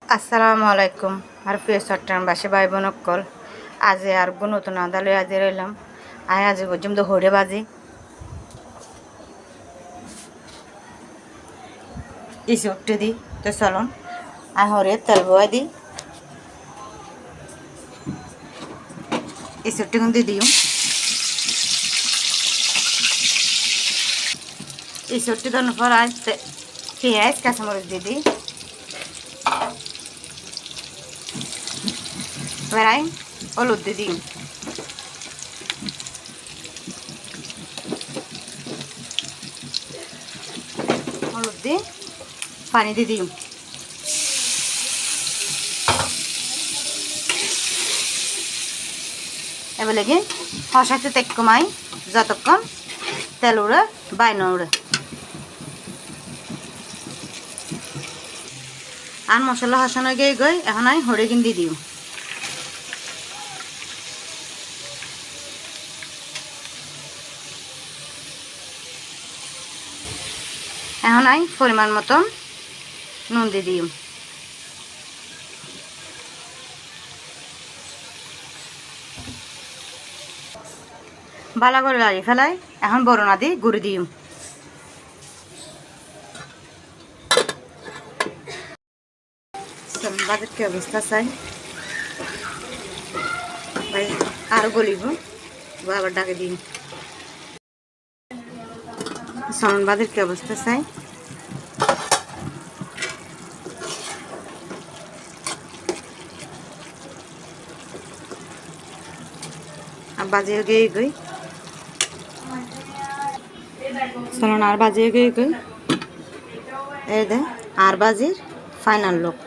আসসালামু আলাইকুম আর প্রিয় চট্টগ্রামবাসী ভাই বোন সকল আজ আর নতুন আদালে আজ রইলাম আজ পর্যন্ত হরে বাজি ইসে উঠতে দিই তো চলুন হরে তেল বয় দিই ইসে উঠতে কিন্তু দিও ইসে উঠতে দেওয়ার পর আজ পেঁয়াজ কাঁচামরিচ দিয়ে দিই এবার হলুদ দিয়ে দিই হলুদ দিয়ে পানি দিয়ে দিই এবার লেগে হসাতে তেক কমাই যতক্ষণ তেল উড়ে বাইন উড়ে আর মশলা হাসানো গিয়ে গই এখন আমি হরে কিন দিয়ে দিও এখন আমি পরিমাণ মতন নুন দিয়ে দিও ভালো করে লাড়ি ফেলাই এখন বরনা দিয়ে গুঁড়ি দিও বাজার কি অবস্থা চাই আরো গলিব আবার ডাকে দিই সমান বাজার কি অবস্থা চাই আর বাজিয়ে গিয়ে গই চলুন আর বাজিয়ে গিয়ে গই এই দে আর বাজির ফাইনাল লুক